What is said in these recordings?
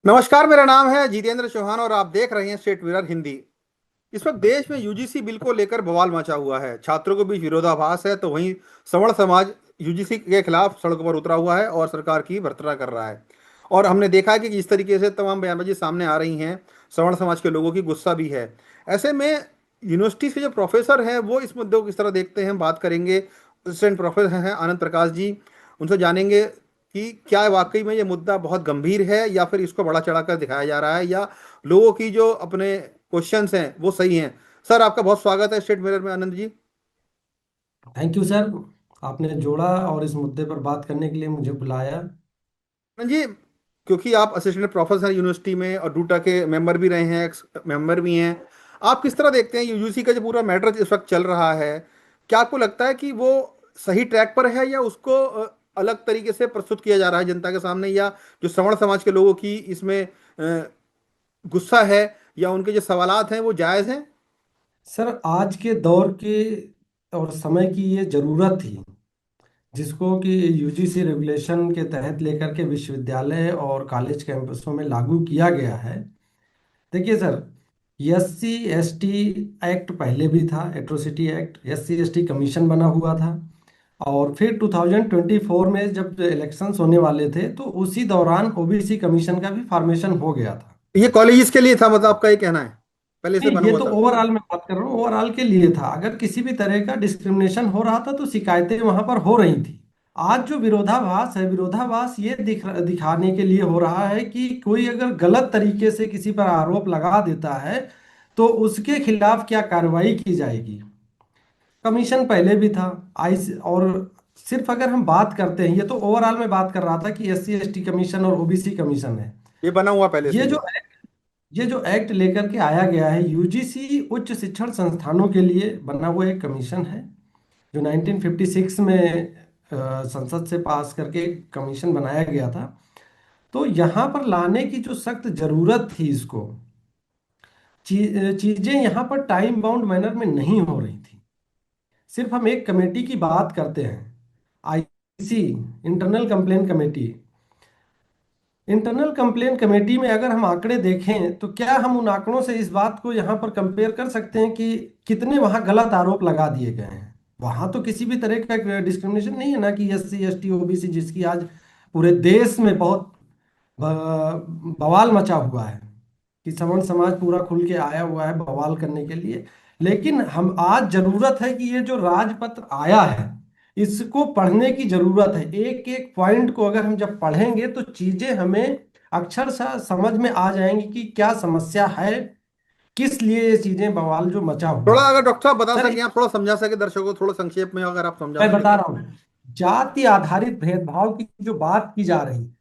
नमस्कार, मेरा नाम है जितेंद्र चौहान और आप देख रहे हैं स्टेट मिरर हिंदी। इस वक्त देश में यूजीसी बिल को लेकर बवाल मचा हुआ है। छात्रों के बीच विरोधाभास है तो वहीं सवर्ण समाज यूजीसी के खिलाफ सड़कों पर उतरा हुआ है और सरकार की भर्त्सना कर रहा है। और हमने देखा है कि इस तरीके से तमाम बयानबाजी सामने आ रही हैं। सवर्ण समाज के लोगों की गुस्सा भी है। ऐसे में यूनिवर्सिटी के जो प्रोफेसर हैं वो इस मुद्दे को किस तरह देखते हैं, बात करेंगे। असिस्टेंट प्रोफेसर हैं आनंद प्रकाश जी, उनसे जानेंगे कि क्या वाकई में ये मुद्दा बहुत गंभीर है या फिर इसको बड़ा चढ़ाकर दिखाया जा रहा है, या लोगों की जो अपने क्वेश्चंस हैं वो सही हैं। सर, आपका बहुत स्वागत है स्टेट मिरर में, Anand ji. Thank you sir. आपने जोड़ा और इस मुद्दे पर बात करने के लिए मुझे बुलाया। आनंद जी, क्योंकि आप असिस्टेंट प्रोफेसर हैं यूनिवर्सिटी में और डूटा के मेंबर भी रहे हैं, एक्स मेंबर भी हैं, आप किस तरह देखते हैं यूजीसी का जो पूरा मैटर इस वक्त चल रहा है? क्या आपको लगता है कि वो सही ट्रैक पर है, या उसको अलग तरीके से प्रस्तुत किया जा रहा है जनता के सामने, या जो सवर्ण समाज के लोगों की इसमें गुस्सा है या उनके जो सवालात हैं वो जायज़ हैं? सर, आज के दौर के और समय की ये जरूरत थी, जिसको कि यूजीसी रेगुलेशन के तहत लेकर के विश्वविद्यालय और कॉलेज कैंपसों में लागू किया गया है। देखिए सर, एससी एसटी एक्ट पहले भी था, atrocity act, SC ST commission बना हुआ था। और फिर 2024 में जब इलेक्शंस होने वाले थे तो उसी दौरान ओबीसी कमीशन का भी फॉर्मेशन हो गया था। ये कॉलेजेस के लिए था, मतलब आपका ये कहना है पहले से नहीं, बना ये हुआ तो था? ओवरऑल मैं बात कर रहा हूँ, ओवरऑल के लिए था। अगर किसी भी तरह का डिस्क्रिमिनेशन हो रहा था तो शिकायतें वहां पर हो रही थी। आज जो विरोधाभास है, विरोधाभास ये दिखाने के लिए हो रहा है कि कोई अगर गलत तरीके से किसी पर आरोप लगा देता है तो उसके खिलाफ क्या कार्रवाई की जाएगी। कमीशन पहले भी था। आई और सिर्फ अगर हम बात करते हैं, ये तो ओवरऑल में बात कर रहा था कि एससी एसटी कमीशन और ओबीसी कमीशन है। ये बना हुआ पहले से ये ही जो है। ये जो एक्ट लेकर के आया गया है, यूजीसी उच्च शिक्षण संस्थानों के लिए बना हुआ एक कमीशन है, जो 1956 में संसद से पास करके एक कमीशन बनाया गया था। तो यहाँ पर लाने की जो सख्त जरूरत थी इसको, चीजें यहाँ पर टाइम बाउंड मैनर में नहीं हो रही थी। सिर्फ हम एक कमेटी की बात करते हैं, IC, internal complain committee. Internal complain committee में अगर हम आंकड़े देखें तो क्या हम उन आंकड़ों से इस बात को यहाँ पर कंपेयर कर सकते हैं कि कितने वहाँ गलत आरोप लगा दिए गए हैं। वहाँ तो किसी भी तरह का डिस्क्रिमिनेशन नहीं है ना, कि एससी एसटी ओबीसी, जिसकी आज पूरे देश में बहुत बवाल मचा हुआ है, कि सवर्ण समाज पूरा खुल के आया हुआ है बवाल करने के लिए। लेकिन हम आज जरूरत है कि ये जो राजपत्र आया है इसको पढ़ने की जरूरत है। एक एक पॉइंट को अगर हम जब पढ़ेंगे तो चीजें हमें अक्षरशः समझ में आ जाएंगी कि क्या समस्या है, किस लिए ये चीजें बवाल जो मचा थोड़ा हुआ है। अगर डॉक्टर साहब बता सर, सकें, आप थोड़ा समझा सके दर्शकों को, थोड़ा संक्षेप में अगर आप समझा मैं सके बता तो। रहा हूँ, जाति आधारित भेदभाव की जो बात की जा रही है,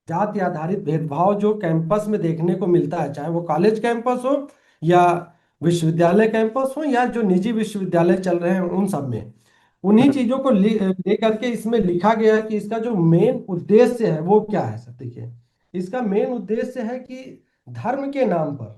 जाति आधारित भेदभाव जो कैंपस में देखने को मिलता है, चाहे वो कॉलेज कैंपस हो या विश्वविद्यालय कैंपस हो या जो निजी विश्वविद्यालय चल रहे हैं उन सब में, उन्हीं चीजों को लेकर के इसमें लिखा गया है कि इसका जो मेन उद्देश्य है वो क्या है। सर देखिए, इसका मेन उद्देश्य है कि धर्म के नाम पर,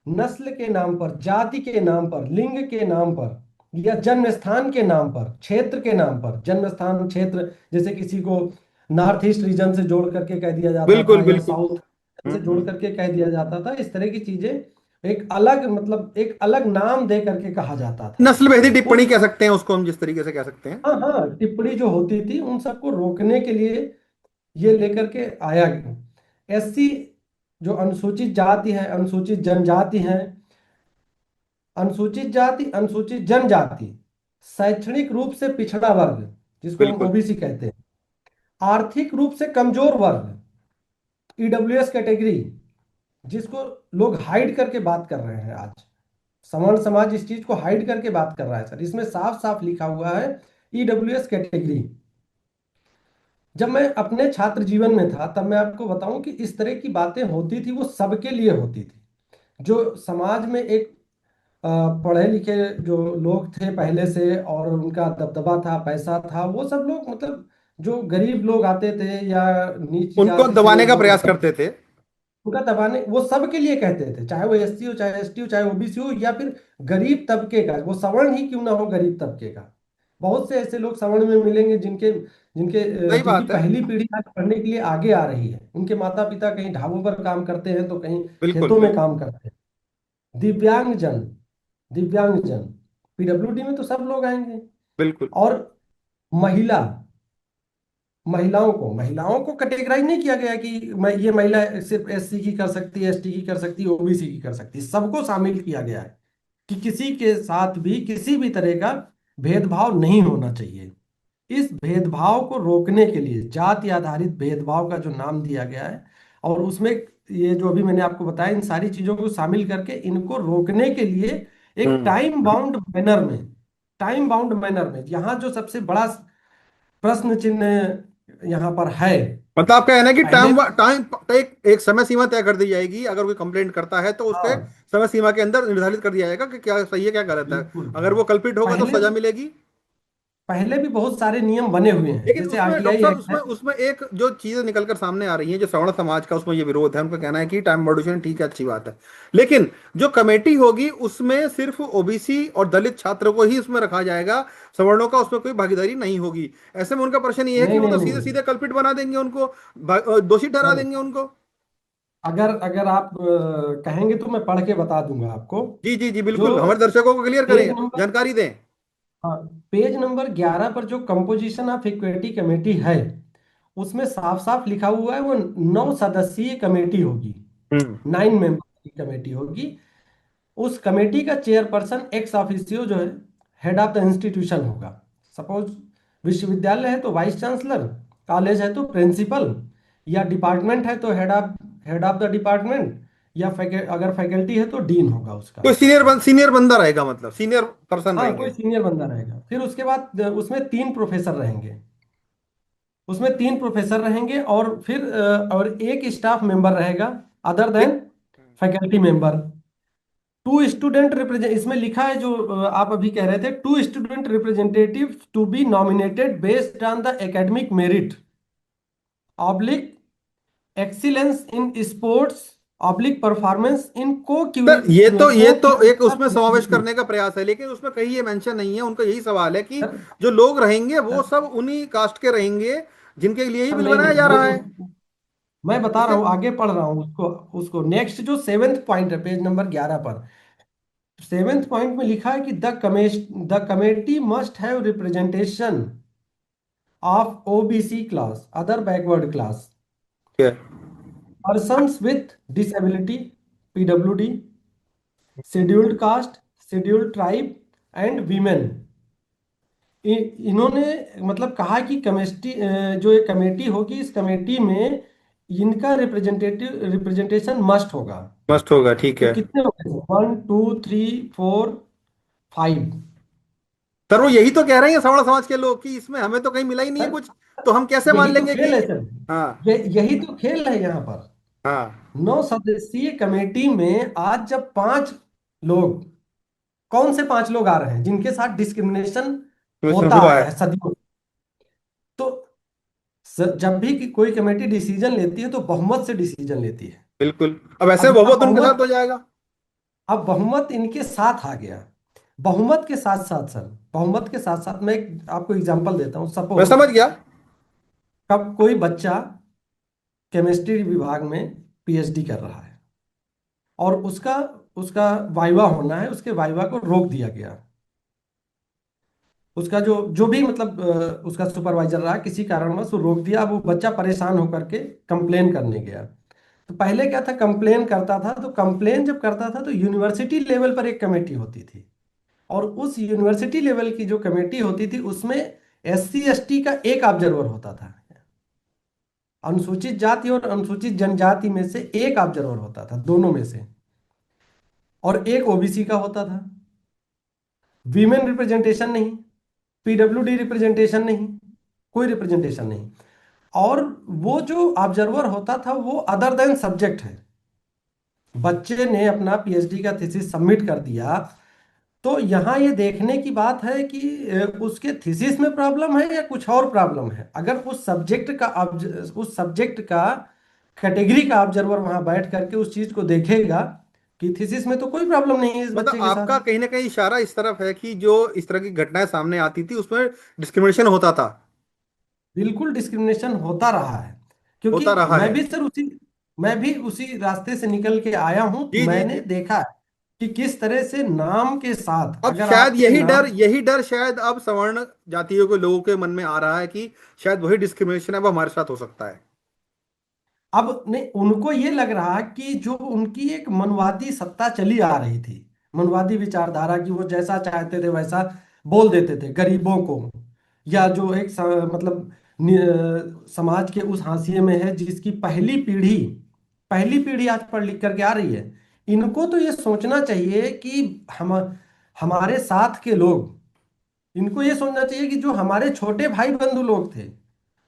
नस्ल के नाम पर, जाति के नाम पर, लिंग के नाम पर, या जन्म स्थान के नाम पर, क्षेत्र के नाम पर, जन्म स्थान क्षेत्र, जैसे किसी को नॉर्थ ईस्ट रीजन से जोड़ करके कह दिया जाता बिल्कुल था या बिल्कुल। साउथ से जोड़ करके कह दिया जाता था, इस तरह की चीजें एक अलग, मतलब एक अलग नाम दे करके कहा जाता था। नस्ल भेदी टिप्पणी उस कह सकते हैं उसको, हम जिस तरीके से कह सकते हैं। हाँ हाँ, टिप्पणी जो होती थी उन सबको रोकने के लिए ये लेकर के आया गया। एससी, जो अनुसूचित जाति है, अनुसूचित जनजाति है, अनुसूचित जाति, अनुसूचित जनजाति, शैक्षणिक रूप से पिछड़ा वर्ग, जिसको हम बिल्कुल। ओबीसी कहते हैं, आर्थिक रूप से कमजोर वर्ग, ईडब्ल्यूएस कैटेगरी, जिसको लोग हाइड करके बात कर रहे हैं आज। सवर्ण समाज इस चीज को हाइड करके बात कर रहा है सर, इसमें साफ साफ लिखा हुआ है ईडब्ल्यूएस कैटेगरी। जब मैं अपने छात्र जीवन में था तब मैं आपको बताऊं कि इस तरह की बातें होती थी, वो सबके लिए होती थी। जो समाज में एक अ, पढ़े लिखे जो लोग थे पहले से और उनका दबदबा था, पैसा था, वो सब लोग, मतलब जो गरीब लोग आते थे या नीच उनको जाति से दबाने का लोग प्रयास आते थे, करते थे। उनका दबाने वो सबके लिए कहते थे, चाहे वो एससी हो, चाहे एसटी हो, चाहे ओबीसी हो, या फिर गरीब तबके का, वो सवर्ण ही क्यों ना हो, गरीब तबके का, बहुत से ऐसे लोग सवर्ण में मिलेंगे जिनके जिनके सही जिनकी बात है। पहली पीढ़ी आज पढ़ने के लिए आगे आ रही है। उनके माता पिता कहीं ढाबों पर काम करते हैं तो कहीं बिल्कुल खेतों में बिल्कुल। काम करते हैं। दिव्यांगजन, दिव्यांगजन, पीडब्ल्यूडी में तो सब लोग आएंगे। बिल्कुल और महिला, महिलाओं को कैटेगराइज नहीं किया गया कि ये महिला सिर्फ एससी की कर सकती है, एसटी की कर सकती है, ओबीसी की कर सकती है, सबको शामिल किया गया है कि किसी के साथ भी किसी भी तरह का भेदभाव नहीं होना चाहिए। इस भेदभाव को रोकने के लिए जाति आधारित भेदभाव का जो नाम दिया गया है, और उसमें ये जो अभी मैंने आपको बताया, इन सारी चीजों को शामिल करके इनको रोकने के लिए एक हम्म। टाइम बाउंड मैनर में यहाँ जो सबसे बड़ा प्रश्न चिन्ह यहाँ पर है। मतलब आपका कहना है कि पहले, टाइम एक एक समय सीमा तय कर दी जाएगी, अगर कोई कंप्लेंट करता है तो उसके हाँ समय सीमा के अंदर निर्धारित कर दिया जाएगा कि क्या सही है क्या गलत है। बिल्कुल, अगर वो कल्पित होगा तो पहले सजा मिलेगी। पहले भी बहुत सारे नियम बने हुए हैं, लेकिन जैसे उसमें डॉक्टर आरटीआई साहब, एक्ट है। उसमें उसमें एक जो चीजें निकल कर सामने आ रही हैं, जो सवर्ण समाज का उसमें ये विरोध है, उनका कहना है कि टाइम मॉड्यूलेशन ठीक है, अच्छी बात है, लेकिन जो कमेटी होगी उसमें सिर्फ ओबीसी और दलित छात्रों को ही उसमें रखा जाएगा, सवर्णों का उसमें कोई भागीदारी नहीं होगी। ऐसे में उनका प्रश्न ये है कि नहीं वो नहीं तो नहीं सीधे नहीं। सीधे कल्पित बना देंगे उनको, दोषी ठहरा सर, देंगे उनको। अगर अगर आप कहेंगे तो मैं पढ़ के बता दूंगा आपको। जी जी जी जो बिल्कुल, हमारे दर्शकों को क्लियर पेज करें, नंबर जानकारी दें। हाँ, पेज नंबर 11 पर जो कंपोजिशन ऑफ इक्विटी कमेटी है, उसमें साफ साफ लिखा हुआ है वो 9 सदस्यीय कमेटी होगी। हम्म। 9 मेंबर की कमेटी होगी। उस कमेटी का चेयरपर्सन एक्स ऑफिसियो जो है, हेड ऑफ द इंस्टीट्यूशन होगा। सपोज विश्वविद्यालय है तो वाइस चांसलर, कॉलेज है तो प्रिंसिपल, या डिपार्टमेंट है तो हेड ऑफ द डिपार्टमेंट, या अगर फैकल्टी है तो डीन होगा उसका। कोई सीनियर बंदा रहेगा, मतलब सीनियर पर्सन हाँ, कोई रहेंगे। सीनियर बंदा रहेगा। फिर उसके बाद उसमें 3 प्रोफेसर रहेंगे। उसमें 3 प्रोफेसर रहेंगे, और फिर और एक स्टाफ मेंबर रहेगा अदर एक। Then faculty member. Two student represent, इसमें लिखा है जो आप अभी कह रहे थे, two student representative to be nominated based on the academic merit oblique excellence in sports oblique performance in sir ये को तो एक उसमें समावेश करने का प्रयास है, लेकिन उसमें कहीं ये मेंशन नहीं है, उनका यही सवाल है कि सर, जो लोग रहेंगे वो सर, सब उन्हीं कास्ट के रहेंगे जिनके लिए ही सर, बिल नहीं बनाया नहीं, जा वो रहा तो है। मैं बता रहा इससे हूँ, आगे पढ़ रहा हूँ उसको। उसको नेक्स्ट जो 7th पॉइंट है पेज नंबर 11 पर, 7th पॉइंट में लिखा है कि the committee must have representation of OBC class, other backward class, क्या? persons with disability, PWD, scheduled caste, scheduled tribe and women. इन्होंने मतलब कहा कि कमेटी, जो एक कमेटी होगी, इस कमेटी में इनका रिप्रेजेंटेशन मस्ट होगा। मस्त होगा, ठीक तो है। कितने हो गए? 1 2 3 4 5। सर वो यही तो कह रहे हैं सवर्ण समाज के लोग कि इसमें हमें तो कहीं मिला ही नहीं है सर, कुछ, तो हम कैसे मान यही तो लेंगे कि। खेल है सर। हाँ। यही तो खेल है यहाँ पर। हाँ। 9 सदस्यीय कमेटी में आज जब 5 लोग, कौन से 5 लोग आ रहे हैं जिनके साथ डिस्क्रिमिनेशन इसमें होता हुआ आया है। है सदियों से। तो जब भी कोई कमेटी डिसीजन लेती है तो बहुमत से डिसीजन लेती है। बिल्कुल, अब ऐसे अब यहाँ बहुमत उनके साथ बहुमत हो जाएगा। अब बहुमत इनके साथ आ गया। बहुमत के साथ साथ सर, बहुमत के साथ साथ मैं एक आपको एग्जांपल देता हूँ। मैं सपोज समझ गया। कब कोई बच्चा केमिस्ट्री विभाग में पीएचडी कर रहा है, और उसका उसका वाइवा होना है, उसके वाइवा को रोक दिया गया। उसका जो जो भी मतलब उसका सुपरवाइजर रहा, किसी कारणवश वो रोक दिया। अब वो बच्चा परेशान होकर के कंप्लेन करने गया। तो पहले क्या था, कंप्लेन करता था, तो कंप्लेन जब करता था तो यूनिवर्सिटी लेवल पर एक कमेटी होती थी, और उस यूनिवर्सिटी लेवल की जो कमेटी होती थी उसमें एससी एसटी का एक ऑब्जर्वर होता था। अनुसूचित जाति और अनुसूचित जनजाति में से एक ऑब्जर्वर होता था, दोनों में से। और एक ओबीसी का होता था। वीमेन रिप्रेजेंटेशन नहीं, पीडब्ल्यूडी रिप्रेजेंटेशन नहीं, कोई रिप्रेजेंटेशन नहीं। और वो जो ऑब्जर्वर होता था वो अदर देन सब्जेक्ट है। बच्चे ने अपना पीएचडी का थीसिस सबमिट कर दिया, तो यहाँ ये देखने की बात है कि उसके थीसिस में प्रॉब्लम है या कुछ और प्रॉब्लम है। अगर उस सब्जेक्ट का कैटेगरी का ऑब्जर्वर वहां बैठ करके उस चीज को देखेगा, कि थीसिस में तो कोई प्रॉब्लम नहीं है इस मतलब बच्चे के आपका साथ। कहीं ना कहीं इशारा इस तरफ है कि जो इस तरह की घटनाएं सामने आती थी उसमें डिस्क्रिमिनेशन होता था। बिल्कुल डिस्क्रिमिनेशन होता रहा है, क्योंकि होता रहा मैं है। भी सर उसी मैं भी उसी रास्ते से निकल के आया हूं, तो जी जी मैंने जी। देखा है कि किस तरह से नाम के साथ अब अगर शायद आपके नाम। यही डर शायद अब सवर्ण जातियों के लोगों के मन में आ रहा है कि शायद वही डिस्क्रिमिनेशन अब हमारे साथ हो सकता है। अब नहीं, उनको ये लग रहा कि जो उनकी एक मनवादी सत्ता चली आ रही थी, मनवादी विचारधारा की, वो जैसा चाहते थे वैसा बोल देते थे गरीबों को, या जो एक मतलब समाज के उस हाशिए में है जिसकी पहली पीढ़ी आज पढ़ लिख करके आ रही है। इनको तो ये सोचना चाहिए कि हम हमारे साथ के लोग, इनको ये सोचना चाहिए कि जो हमारे छोटे भाई बंधु लोग थे,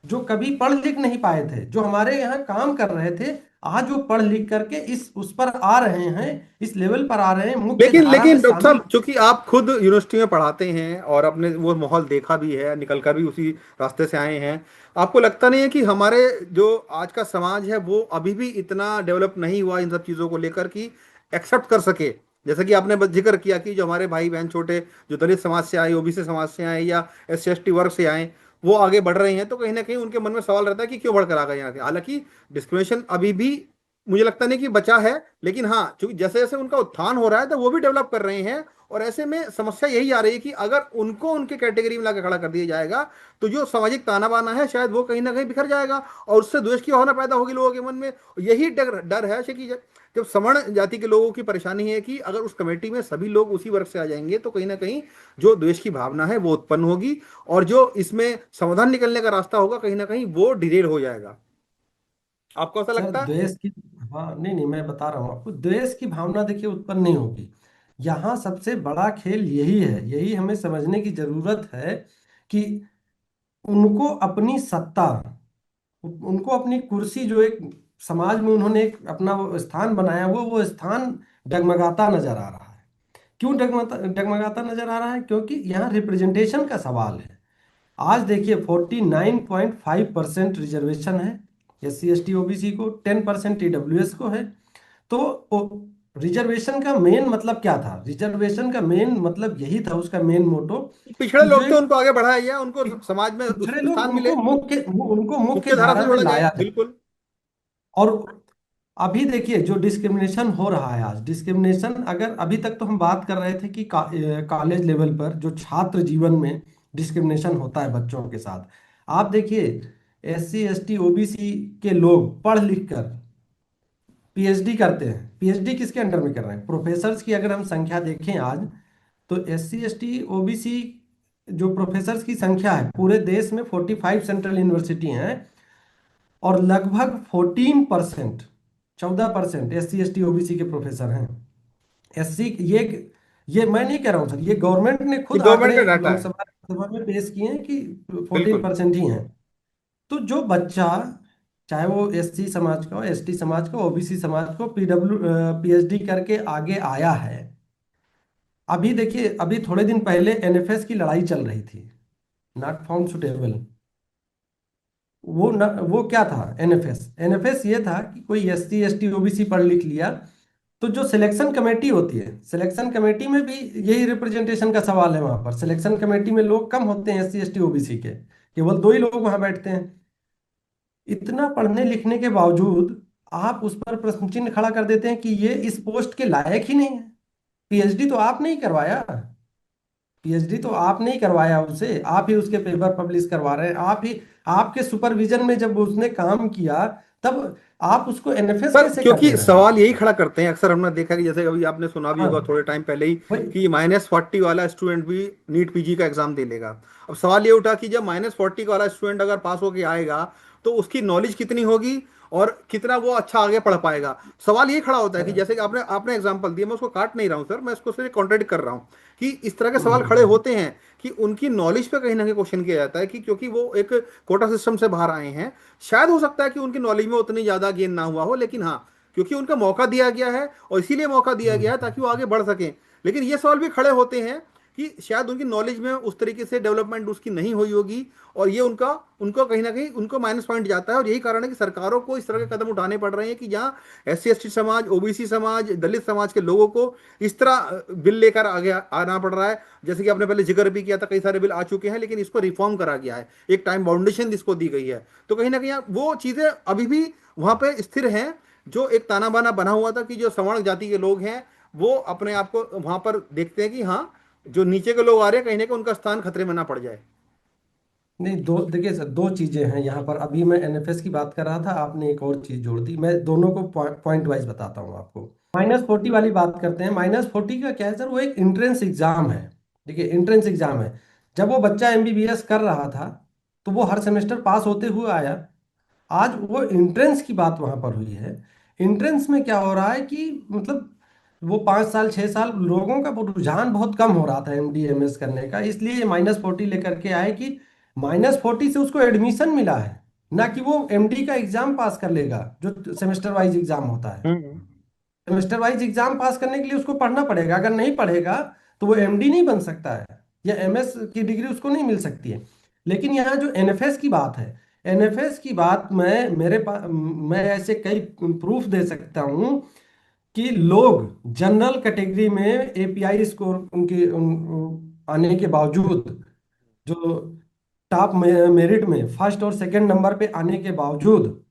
जो कभी पढ़ लिख नहीं पाए थे, जो हमारे यहाँ काम कर रहे थे, आज वो पढ़ लिख करके इस उस पर आ रहे हैं, इस लेवल पर आ रहे हैं, मुख्य लेकिन धारा में लेकिन डॉक्टर शामिल। साहब, चूंकि आप खुद यूनिवर्सिटी में पढ़ाते हैं और आपने वो माहौल देखा भी है, निकल कर भी उसी रास्ते से आए हैं, आपको लगता नहीं है कि हमारे जो आज का समाज है वो अभी भी इतना डेवलप नहीं हुआ इन सब चीज़ों को लेकर कि एक्सेप्ट कर सके? जैसे कि आपने बस जिक्र किया कि जो हमारे भाई बहन छोटे जो दलित समाज से आए, ओबीसी समाज से आए या SC ST वर्ग से आए, वो आगे बढ़ रहे हैं, तो कहीं ना कहीं उनके मन में सवाल रहता है कि क्यों बढ़कर आ गए यहाँ से। हालांकि डिस्क्रिमिनेशन अभी भी मुझे लगता नहीं कि बचा है, लेकिन हाँ, चूंकि जैसे जैसे उनका उत्थान हो रहा है तो वो भी डेवलप कर रहे हैं। और ऐसे में समस्या यही आ रही है कि अगर उनको उनके कैटेगरी में लाकर खड़ा कर दिया जाएगा तो जो सामाजिक ताना बाना है शायद वो कहीं ना कहीं बिखर जाएगा और उससे द्वेष की भावना पैदा होगी लोगों के मन में। यही डर डर है कि जब सवर्ण जाति के लोगों की परेशानी है कि अगर उस कमेटी में सभी लोग उसी वर्ग से आ जाएंगे तो कहीं ना कहीं जो द्वेष की भावना है वो उत्पन्न होगी और जो इसमें समाधान निकलने का रास्ता होगा कहीं ना कहीं वो डिरेल हो जाएगा। आपको ऐसा सर लगता है? द्वेष की, हाँ नहीं नहीं, मैं बता रहा हूँ आपको, द्वेष की भावना देखिए उत्पन्न नहीं होगी। यहाँ सबसे बड़ा खेल यही है, यही हमें समझने की जरूरत है कि उनको अपनी सत्ता, उनको अपनी कुर्सी, जो एक समाज में उन्होंने एक अपना वो स्थान बनाया हुआ, वो स्थान डगमगाता नजर आ रहा है। क्यों डगमगाता डगमगाता नजर आ रहा है? क्योंकि यहाँ रिप्रेजेंटेशन का सवाल है। आज देखिए 49.5% रिजर्वेशन है SC ST OBC को, 10% EWS को है। तो रिजर्वेशन का मेन मतलब क्या था? रिजर्वेशन का मेन मतलब यही था, उसका मेन मोटो, पिछड़े कि जो लोग थे एक उनको आगे बढ़ाया गया, उनको समाज में पिछड़े लोग, स्थान मिले, उनको मुख्य मुख्य धारा से धारा में जोड़ा जाए, लाया जाए। बिल्कुल। और अभी देखिए जो डिस्क्रिमिनेशन हो रहा है आज, डिस्क्रिमिनेशन, अगर अभी तक तो हम बात कर रहे थे कि कॉलेज लेवल पर जो छात्र जीवन में डिस्क्रिमिनेशन होता है बच्चों के साथ, आप देखिए SC ST OBC के लोग पढ़ लिख कर PhD करते हैं। PhD किसके अंडर में कर रहे हैं? प्रोफेसर्स की अगर हम संख्या देखें आज, तो SC ST OBC जो प्रोफेसर्स की संख्या है पूरे देश में, 45 सेंट्रल यूनिवर्सिटी हैं, और लगभग 14% SC ST OBC के प्रोफेसर हैं। एससी ये मैं नहीं कह रहा हूँ सर, ये गवर्नमेंट ने ये खुद गवर्नमेंट आंकड़े का डाटा है। लोकसभा सभा में पेश किए हैं कि फोर्टीन बिल्कुल। परसेंट ही हैं। तो जो बच्चा, चाहे वो SC समाज का हो, ST समाज का, OBC समाज को, PhD करके आगे आया है। अभी देखिए, अभी थोड़े दिन पहले NFS की लड़ाई चल रही थी, नॉट फाउंड सुटेबल। वो क्या था? एनएफएस ये था कि कोई SC ST OBC पढ़ लिख लिया, तो जो सिलेक्शन कमेटी होती है, सिलेक्शन कमेटी में भी यही रिप्रेजेंटेशन का सवाल है। वहां पर सिलेक्शन कमेटी में लोग कम होते हैं SC ST OBC के, केवल दो ही लोग वहां बैठते हैं। इतना पढ़ने लिखने के बावजूद आप उस पर प्रश्न चिन्ह खड़ा कर देते हैं कि ये इस पोस्ट के लायक ही नहीं है। PhD तो आप नहीं करवाया, PhD तो आप नहीं करवाया उसे, आप ही उसके पेपर पब्लिश करवा रहे हैं, आप ही, आपके सुपरविजन में जब उसने काम किया, तब आप उसको NFS पर कैसे कर क्योंकि दे रहे हैं? सवाल यही खड़ा करते हैं अक्सर, हमने देखा कि जैसे अभी आपने सुना भी हाँ होगा थोड़े टाइम पहले ही वही। कि -40 वाला स्टूडेंट भी नीट PG का एग्जाम दे लेगा। अब सवाल ये उठा कि जब -40 वाला स्टूडेंट अगर पास होके आएगा तो उसकी नॉलेज कितनी होगी और कितना वो अच्छा आगे पढ़ पाएगा। सवाल ये खड़ा होता है कि जैसे कि आपने आपने एग्जांपल दिया, मैं उसको काट नहीं रहा हूं सर, मैं इसको सिर्फ कॉन्ट्रडिक्ट कर रहा हूं कि इस तरह के हम्म, सवाल खड़े होते हैं कि उनकी नॉलेज पे कहीं ना कहीं क्वेश्चन किया जाता है कि क्योंकि वो एक कोटा सिस्टम से बाहर आए हैं, शायद हो सकता है कि उनकी नॉलेज में उतनी ज्यादा गेन ना हुआ हो, लेकिन हाँ, क्योंकि उनका मौका दिया गया है और इसीलिए मौका दिया गया है हम्म। ताकि वो आगे बढ़ सकें। लेकिन ये सवाल भी खड़े होते हैं कि शायद उनकी नॉलेज में उस तरीके से डेवलपमेंट उसकी नहीं हुई होगी, और ये उनका उनको कहीं ना कहीं उनको माइनस पॉइंट जाता है। और यही कारण है कि सरकारों को इस तरह के कदम उठाने पड़ रहे हैं कि जहाँ SC ST समाज, OBC समाज, दलित समाज के लोगों को इस तरह बिल लेकर आगे आना पड़ रहा है। जैसे कि आपने पहले जिक्र भी किया था, कई सारे बिल आ चुके हैं, लेकिन इसको रिफॉर्म करा गया है, एक टाइम बाउंडेशन इसको दी गई है। तो कहीं ना कहीं वो चीजें अभी भी वहां पे स्थिर हैं, जो एक ताना बाना बना हुआ था कि जो सवर्ण जाति के लोग हैं वो अपने आप को वहां पर देखते हैं कि हाँ, जो नीचे के लोग आ रहे हैं कहीं ना कहीं उनका स्थान खतरे में ना पड़ जाए। नहीं, दो देखिए सर, दो चीजें हैं यहाँ पर। अभी मैं एनएफएस की बात कर रहा था, आपने एक और चीज जोड़ दी। मैं दोनों को पॉइंट वाइज बताता हूँ आपको। -40 वाली बात करते हैं। -40 का क्या है सर, वो एक एंट्रेंस एग्जाम है। देखिए, एंट्रेंस एग्जाम है। जब वो बच्चा एमबीबीएस कर रहा था तो वो हर सेमेस्टर पास होते हुए आया। आज वो एंट्रेंस की बात वहां पर हुई है। एंट्रेंस में क्या हो रहा है कि मतलब वो 5 साल 6 साल लोगों का वो रुझान बहुत कम हो रहा था एमडीएमएस करने का, इसलिए ये -40 लेकर के आए कि -40 से उसको एडमिशन मिला है, ना कि वो एमडी का एग्जाम पास कर लेगा जो सेमेस्टर वाइज एग्जाम होता है। हम्म। सेमेस्टर वाइज एग्जाम पास करने के लिए उसको पढ़ना पड़ेगा। अगर नहीं पढ़ेगा तो वो एमडी नहीं बन सकता है, या एमएस की डिग्री उसको नहीं मिल सकती है। लेकिन यहाँ जो एनएफएस की बात है, एनएफएस की बात मेरे पास मैं ऐसे कई प्रूफ दे सकता हूँ कि लोग जनरल कैटेगरी में एपीआई स्कोर आने के बावजूद, जो टॉप मेरिट में फर्स्ट और सेकंड नंबर पे आने के बावजूद,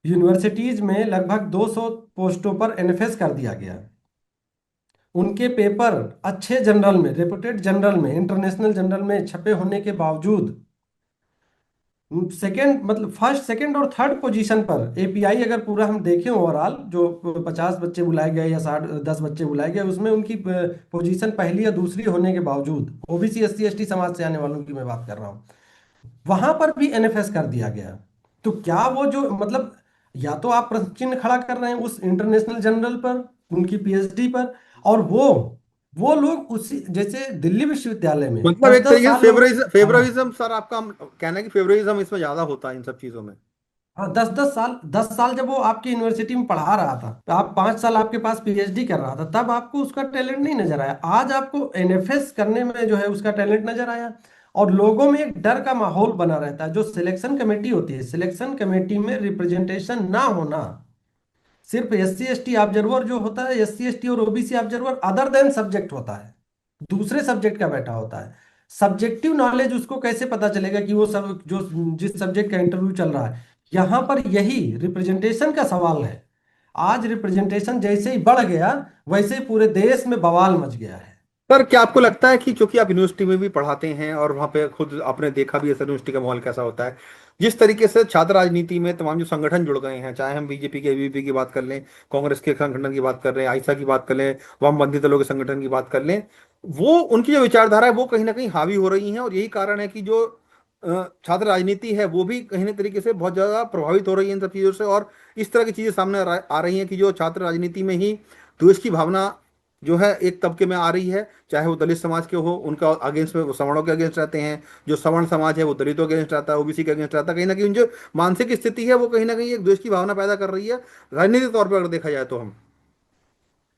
यूनिवर्सिटीज में लगभग 200 पोस्टों पर एनएफएस कर दिया गया। उनके पेपर अच्छे जर्नल में, रेपुटेड जर्नल में, इंटरनेशनल जर्नल में छपे होने के बावजूद सेकंड मतलब फर्स्ट सेकंड और थर्ड पोजीशन पर एपीआई, अगर पूरा हम देखें ओवरऑल, जो 50 बच्चे बुलाए गए या 10 बच्चे बुलाए गए, उसमें उनकी पोजीशन पहली या दूसरी होने के बावजूद, ओबीसी एससी एसटी समाज से आने वालों की मैं बात कर रहा हूँ, वहां पर भी एनएफएस कर दिया गया। तो क्या वो जो मतलब, या तो आप प्रश्न चिन्ह खड़ा कर रहे हैं उस इंटरनेशनल जर्नल पर, उनकी पीएचडी पर, और वो लोग उसी जैसे दिल्ली विश्वविद्यालय में मतलब दस एक दस तरीके से साल लोगों हाँ फेवरिज्म सर, आपका कहना है कि फेवरिज्म इसमें ज्यादा होता है इन सब चीजों में। हाँ, 10 साल जब वो आपकी यूनिवर्सिटी में पढ़ा रहा था, तो आप 5 साल आपके पास पीएचडी कर रहा था, तब आपको उसका टैलेंट नहीं नजर आया। आज आपको एनएफएस करने में जो है उसका टैलेंट नजर आया। और लोगों में एक डर का माहौल बना रहता है। जो सिलेक्शन कमेटी होती है, सिलेक्शन कमेटी में रिप्रेजेंटेशन ना होना, सिर्फ एससी एसटी ऑब्जर्वर जो होता है, एससी एसटी और OBC observer other than subject होता है, दूसरे सब्जेक्ट का बैठा होता है। सब्जेक्टिव नॉलेज उसको कैसे पता चलेगा कि वो सब जो जिस सब्जेक्ट का इंटरव्यू चल रहा है। यहां पर यही रिप्रेजेंटेशन का सवाल है। आज रिप्रेजेंटेशन जैसे ही बढ़ गया, वैसे ही पूरे देश में बवाल मच गया है। सर क्या आपको लगता है कि चूंकि आप यूनिवर्सिटी में भी पढ़ाते हैं और वहाँ पे खुद आपने देखा भी है सर यूनिवर्सिटी का माहौल कैसा होता है, जिस तरीके से छात्र राजनीति में तमाम जो संगठन जुड़ गए हैं, चाहे हम बीजेपी के ABVP की बात कर लें, कांग्रेस के संगठन की बात कर लें, आइसा की बात कर लें, वामपंथी दलों के संगठन की बात कर लें, वो उनकी जो विचारधारा है वो कहीं ना कहीं हावी हो रही है। और यही कारण है कि जो छात्र राजनीति है वो भी कहीं ना तरीके से बहुत ज़्यादा प्रभावित हो रही है इन सब चीज़ों से। और इस तरह की चीज़ें सामने आ रही हैं कि जो छात्र राजनीति में ही द्वेष की भावना जो है एक तबके में आ रही है, चाहे वो दलित समाज के हो, उनका अगेंस्ट में वो सवर्णों के अगेंस्ट रहते हैं, जो सवर्ण समाज है वो दलितों के अगेंस्ट रहता है, OBC के अगेंस्ट रहता है। कहीं ना कहीं उन जो मानसिक स्थिति है वो कहीं ना कहीं एक द्वेष की भावना पैदा कर रही है, राजनीतिक तौर पर अगर देखा जाए तो हम।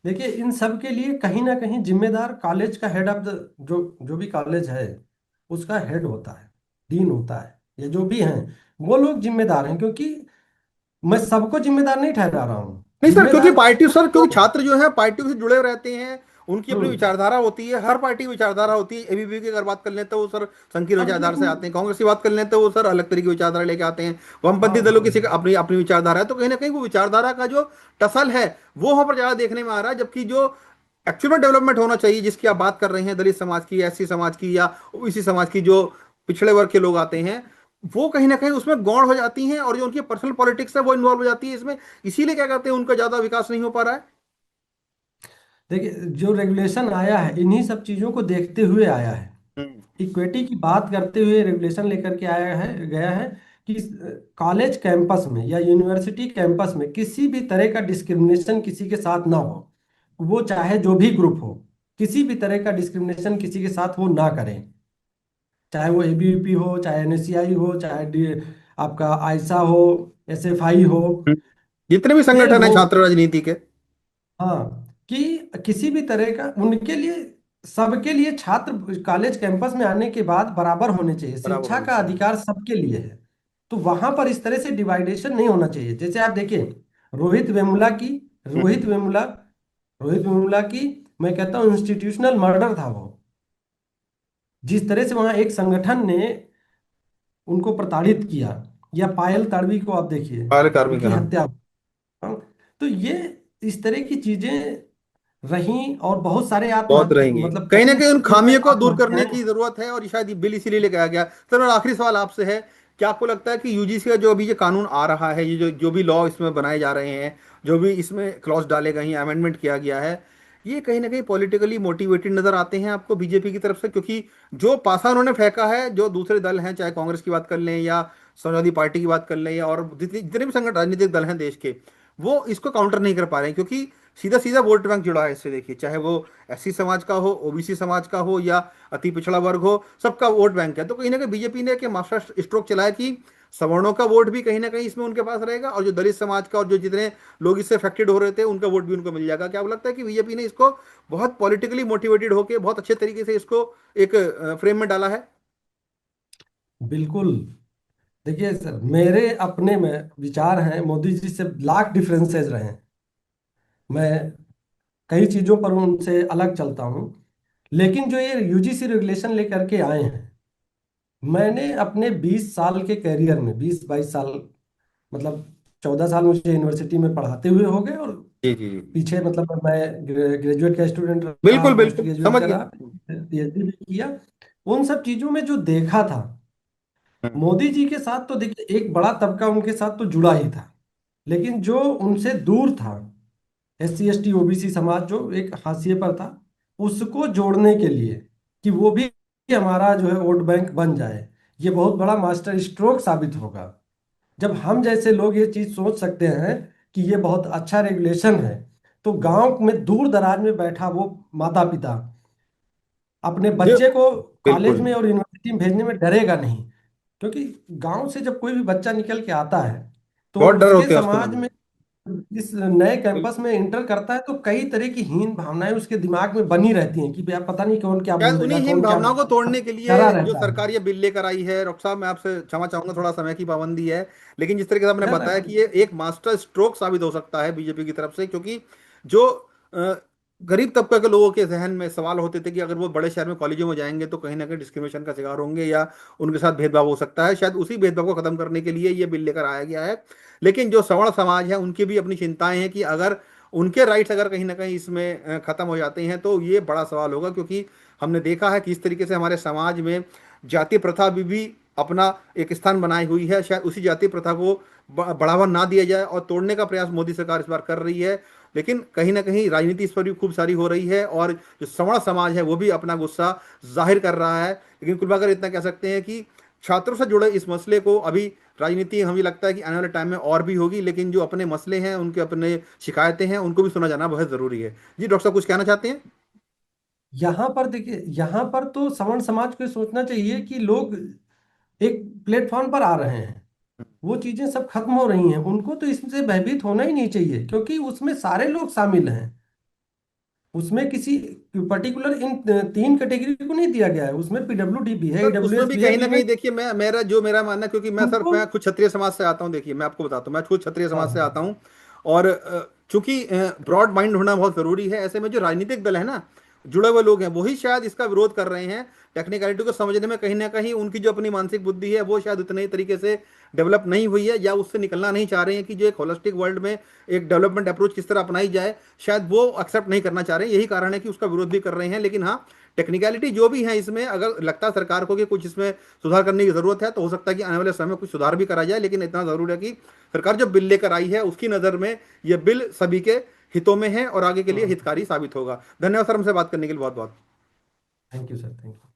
देखिए, इन सब के लिए कहीं ना कहीं जिम्मेदार कॉलेज का हेड ऑफ द, जो जो भी कॉलेज है उसका हेड होता है, डीन होता है, या जो भी हैं वो लोग जिम्मेदार हैं। क्योंकि मैं सबको जिम्मेदार नहीं ठहरा रहा हूँ। नहीं सर, क्योंकि जिम्मेदार पार्टी सर, तो, क्योंकि छात्र जो है पार्टियों से जुड़े रहते हैं, उनकी अपनी हम्म विचारधारा होती है, हर पार्टी की विचारधारा होती है। ABVP की अगर बात कर लें तो वो सर संकीर्ण अब विचारधारा से लेकिन आते हैं, कांग्रेस की बात कर लें तो वो सर अलग तरीके की विचारधारा लेके आते हैं, हाँ वामपंथी दलों हाँ की अपनी अपनी विचारधारा है। तो कहीं ना कहीं वो विचारधारा का जो टसल है वो वहां पर ज्यादा देखने में आ रहा है। जबकि जो एक्चुअल में डेवलपमेंट होना चाहिए, जिसकी आप बात कर रहे हैं, दलित समाज की, SC समाज की या OBC समाज की, जो पिछड़े वर्ग के लोग आते हैं, वो कहीं ना कहीं उसमें गौण हो जाती हैं, और जो उनकी पर्सनल पॉलिटिक्स है वो इन्वॉल्व हो जाती है इसमें। इसीलिए क्या कहते हैं, उनका ज्यादा विकास नहीं हो पा रहा है। देखिए, जो रेगुलेशन आया है इन्हीं सब चीज़ों को देखते हुए आया है। हम्म। इक्विटी की बात करते हुए रेगुलेशन लेकर के आया है गया है कि कॉलेज कैंपस में या यूनिवर्सिटी कैंपस में किसी भी तरह का डिस्क्रिमिनेशन किसी के साथ ना हो। वो चाहे जो भी ग्रुप हो, किसी भी तरह का डिस्क्रिमिनेशन किसी के साथ वो ना करें। चाहे वो एबीवीपी हो, चाहे एनएससीआई हो, चाहे आपका आयसा हो, एसएफआई हो, जितने भी फिर संगठन है हो, छात्र राजनीति के। हाँ, कि किसी भी तरह का उनके लिए सबके लिए छात्र कॉलेज कैंपस में आने के बाद बराबर होने चाहिए, बराबर शिक्षा होनी का चाहिए। अधिकार सबके लिए है। तो वहां पर इस तरह से डिवाइडेशन नहीं होना चाहिए। जैसे आप देखिए, रोहित वेमुला की हम्म। रोहित वेमुला रोहित वेमुला की मैं कहता हूँ इंस्टीट्यूशनल मर्डर था वो। जिस तरह से वहां एक संगठन ने उनको प्रताड़ित किया, या पायल तड़वी को आप देखिए, बाल कार्मिक, उनकी हाँ। हत्या। हाँ, तो ये इस तरह की चीजें रहीं, और बहुत सारे बहुत आत्महत्या, रहेंगे, मतलब कहीं ना कई कहीं उन स्कूलों में खामियों को दूर करने आत्महत्याएं। की जरूरत है, और शायद ये बिल इसीलिए लेके आया गया। सर, और आखिरी सवाल आपसे है, क्या आपको लगता है कि यूजीसी का जो अभी ये कानून आ रहा है, ये जो जो भी लॉ इसमें बनाए जा रहे हैं, जो भी इसमें क्लॉज डाले गए हैं, अमेंडमेंट किया गया है, ये कहीं ना कहीं पॉलिटिकली मोटिवेटेड नजर आते हैं आपको बीजेपी की तरफ से? क्योंकि जो पासा उन्होंने फेंका है, जो दूसरे दल हैं, चाहे कांग्रेस की बात कर लें या समाजवादी पार्टी की बात कर लें, या और जितने जितने भी संगठन राजनीतिक दल हैं देश के, वो इसको काउंटर नहीं कर पा रहे हैं, क्योंकि सीधा सीधा वोट बैंक जुड़ा है इससे। देखिए, चाहे वो एससी समाज का हो, ओबीसी समाज का हो, या अति पिछड़ा वर्ग हो, सबका वोट बैंक है। तो कहीं ना कहीं बीजेपी ने एक मास्टर स्ट्रोक चलाया कि सवर्णों का वोट भी कहीं ना कहीं इसमें उनके पास रहेगा, और जो दलित समाज का और जो जितने लोग इससे अफेक्टेड हो रहे थे उनका वोट भी उनको मिल जाएगा। क्या आपको लगता है कि बीजेपी ने इसको बहुत पॉलिटिकली मोटिवेटेड होकर बहुत अच्छे तरीके से इसको एक फ्रेम में डाला है? बिल्कुल। देखिए सर, मेरे अपने में विचार हैं, मोदी जी से लाख डिफरेंसेस रहे हैं। मैं कई चीज़ों पर उनसे अलग चलता हूँ। लेकिन जो ये यूजीसी रेगुलेशन लेकर के आए हैं, मैंने अपने 20 साल के कैरियर में, 20-22 साल, मतलब 14 साल मुझे यूनिवर्सिटी में पढ़ाते हुए हो गए, और जी जी जी। पीछे मतलब मैं ग्रेजुएट का स्टूडेंट रहा, बिल्कुल पोस्ट बिल्कुल, ग्रेजुएट समझ का गया। रहा, पीएचडी भी किया। उन सब चीज़ों में जो देखा था, हम्म। मोदी जी के साथ तो देखिए एक बड़ा तबका उनके साथ तो जुड़ा ही था, लेकिन जो उनसे दूर था, SC ST OBC समाज जो एक हाशिए पर था, उसको जोड़ने के लिए कि वो भी हमारा जो है वोट बैंक बन जाए, ये बहुत बड़ा मास्टर स्ट्रोक साबित होगा। जब हम जैसे लोग ये चीज सोच सकते हैं कि ये बहुत अच्छा रेगुलेशन है, तो गांव में दूर दराज में बैठा वो माता पिता अपने ये बच्चे को कॉलेज बिल्कुल में और यूनिवर्सिटी में भेजने में डरेगा नहीं। क्योंकि गांव से जब कोई भी बच्चा निकल के आता है, तो बहुत डर उसके होते हैं उसके मन समाज में। में इस नए कैंपस बिल्कुल। में इंटर करता है, तो कई तरह की हीन भावनाएं उसके दिमाग में बनी रहती हैं कि भैया पता नहीं कौन क्या शायद बोल उन्हीं देगा, हीन कौन क्या भावनाओं को तोड़ने के डरा लिए जो रहता है। सरकार ये बिल लेकर आई है, डॉक्टर साहब मैं आपसे क्षमा चाहूंगा, थोड़ा समय की पाबंदी है, लेकिन जिस तरीके से आपने ना ना बताया कोई। कि ये एक मास्टर स्ट्रोक साबित हो सकता है बीजेपी की तरफ से, क्योंकि जो अ, गरीब तबके के लोगों के जहन में सवाल होते थे कि अगर वो बड़े शहर में कॉलेजों में जाएंगे तो कहीं ना कहीं डिस्क्रिमिनेशन का शिकार होंगे, या उनके साथ भेदभाव हो सकता है, शायद उसी भेदभाव को खत्म करने के लिए ये बिल लेकर आया गया है। लेकिन जो सवर्ण समाज है उनकी भी अपनी चिंताएं हैं कि अगर उनके राइट्स अगर कहीं ना कहीं इसमें खत्म हो जाते हैं तो ये बड़ा सवाल होगा, क्योंकि हमने देखा है कि इस तरीके से हमारे समाज में जाति प्रथा भी अपना एक स्थान बनाई हुई है। शायद उसी जाति प्रथा को बढ़ावा ना दिया जाए, और तोड़ने का प्रयास मोदी सरकार इस बार कर रही है। लेकिन कहीं ना कहीं राजनीति इस पर भी खूब सारी हो रही है, और जो सवर्ण समाज है वो भी अपना गुस्सा जाहिर कर रहा है। लेकिन कुल मिलाकर इतना कह सकते हैं कि छात्रों से जुड़े इस मसले को अभी राजनीति, हमें लगता है कि आने वाले टाइम में और भी होगी, लेकिन जो अपने मसले हैं, उनके अपने शिकायतें हैं, उनको भी सुना जाना बहुत जरूरी है। जी डॉक्टर साहब, कुछ कहना चाहते हैं? यहाँ पर देखिए, यहाँ पर तो सवर्ण समाज को ये सोचना चाहिए कि लोग एक प्लेटफॉर्म पर आ रहे हैं, वो चीजें सब खत्म हो रही हैं, उनको तो इससे भयभीत होना ही नहीं चाहिए, क्योंकि उसमें सारे लोग शामिल हैं। उसमें किसी पर्टिकुलर इन 3 कैटेगरी को नहीं दिया गया है, उसमें PWD भी है, सर, उसमें EWS भी भी है, कहीं ना कहीं विमेन। देखिए, मेरा मानना है, क्योंकि उनको मैं खुद क्षत्रिय समाज से आता हूँ। देखिए, मैं आपको बताता हूँ, मैं खुद क्षत्रिय हाँ समाज से हाँ आता हूँ। और चूंकि ब्रॉड माइंड होना बहुत जरूरी है, ऐसे में जो राजनीतिक दल है ना, जुड़े हुए लोग हैं, वही शायद इसका विरोध कर रहे हैं। टेक्निकलिटी को समझने में कहीं ना कहीं उनकी जो अपनी मानसिक बुद्धि है वो शायद उतने तरीके से डेवलप नहीं हुई है, या उससे निकलना नहीं चाह रहे हैं कि जो एक होलिस्टिक वर्ल्ड में एक डेवलपमेंट अप्रोच किस तरह अपनाई जाए, शायद वो एक्सेप्ट नहीं करना चाह रहे हैं। यही कारण है कि उसका विरोध भी कर रहे हैं। लेकिन हाँ, टेक्निकलिटी जो भी है इसमें, अगर लगता है सरकार को कि कुछ इसमें सुधार करने की जरूरत है, तो हो सकता है कि आने वाले समय में कुछ सुधार भी करा जाए। लेकिन इतना जरूर है कि सरकार जो बिल लेकर आई है उसकी नज़र में यह बिल सभी के हितों में है और आगे के लिए हाँ। हितकारी साबित होगा। धन्यवाद सर, हमसे बात करने के लिए बहुत बहुत। Thank you sir, thank you.